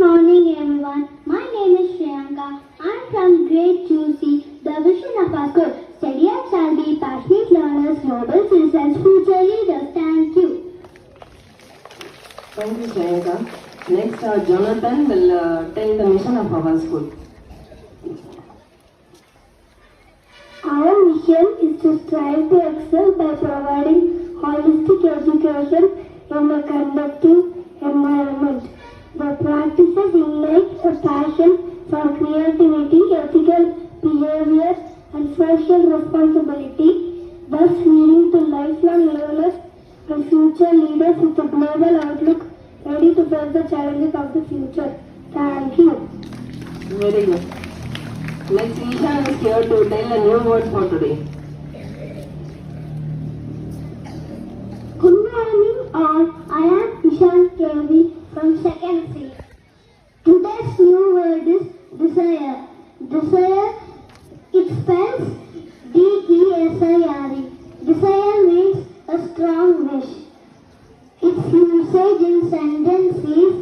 morning everyone. My name is Shriyanka. I am from grade 2C. The vision of our school, study and shall be passionate learners, global citizens, future leaders. Thank you. Thank you, Shriyanka. Next, Jonathan will tell the mission of our school. Our mission is to strive to excel by providing holistic education in a conducive environment. The practices ignite a passion for creativity, ethical behavior, and social responsibility, thus leading to lifelong learners and future leaders with a global outlook, ready to face the challenges of the future. Thank you. Very good. Next, Ishan is here to tell a new word for today. Good morning all. I am Ishan KV from 2nd C. Today's new word is desire. Desire, it spells D-E-S-I-R-E. Desire means a strong wish. Its usage in sentence is,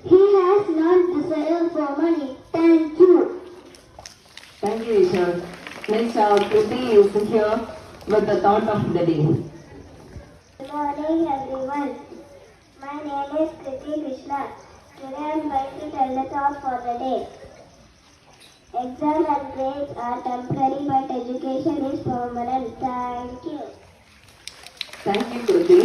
he has not desire for money. Thank you. Thank you, Ishan. Next, Kriti is here with the thought of the day. Good morning everyone. My name is Kriti Krishna. Today I am going to tell the thought for the day. Exams and grades are temporary but education is permanent. Thank you. Thank you, Kriti.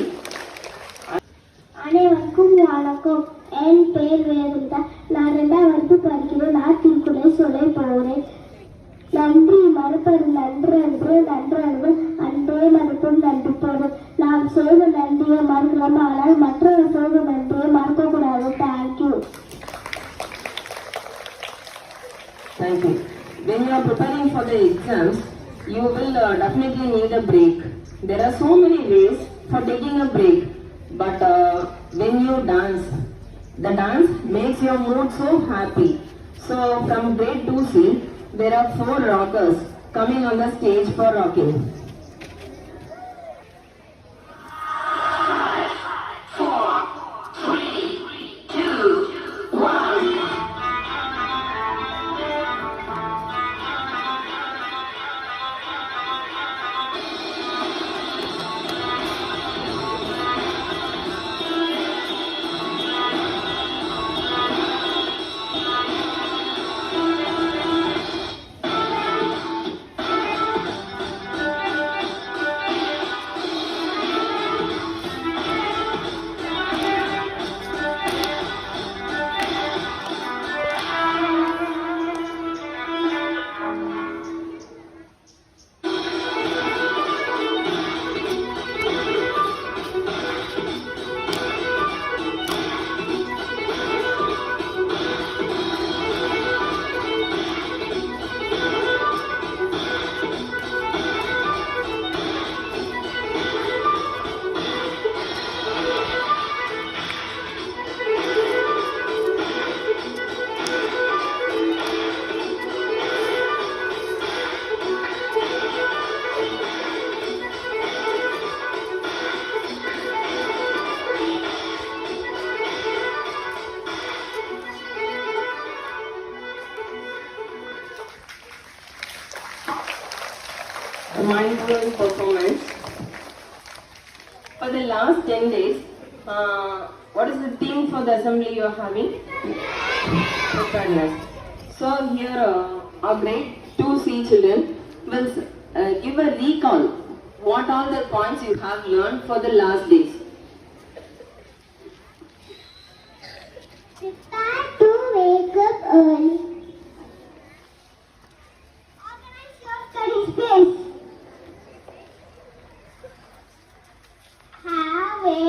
அனைவருக்கும் வணக்கம். என் பேர் வேதுந்தா. நான் 2ஆம் வகுப்பு படிக்கிறேன். நான் திருக்குறளை சொல்ல போகிறேன். நன்றி மறுப்பது நன்றன்று, நன்றன்று அன்றே மறுப்பும் நன்றி போடும். நாம் செய்த நன்றியை மறுக்கலாம், ஆனால் மற்றவர் செய்த நன்றியை மறக்கக்கூடாது. Thank you. Thank you. When you are preparing for the exams, you will definitely need a break. There are so many ways for taking a break, but when you dance, the dance makes your mood so happy. So from grade 2C, there are 4 rockers coming on the stage for rocking. Mindful performance. For the last 10 days, what is the theme for the assembly you are having? Preparedness. So here our grade 2C children will give a recall. What all the points you have learned for the last days? Prepare to wake up early. Organize your study space. Have a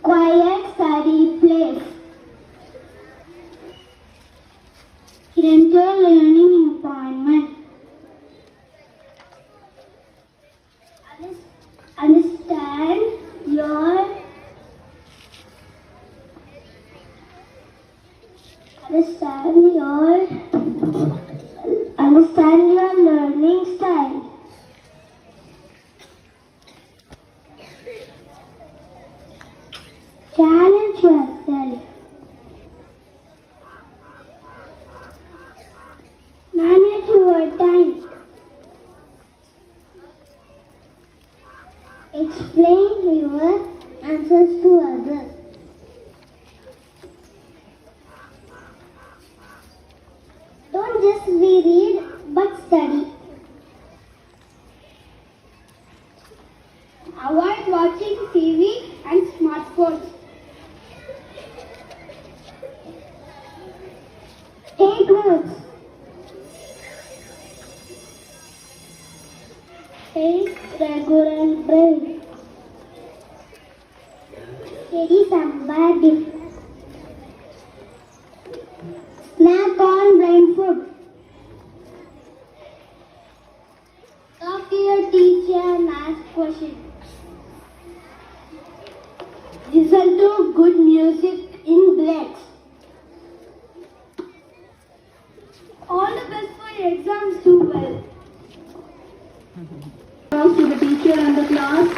quiet study place. Enter learning environment. Understand your learning style. Challenge yourself. 8 words. 8 regular break. Steady somebody. Snack on brain food. Talk to your teacher and ask questions. Listen to good music in breaks. All the best for your exams. Do well. Applause to the teacher and the class.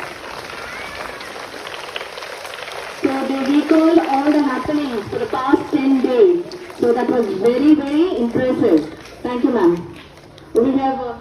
So they recalled all the happenings for the past 10 days. So that was very, very impressive. Thank you, ma'am. We have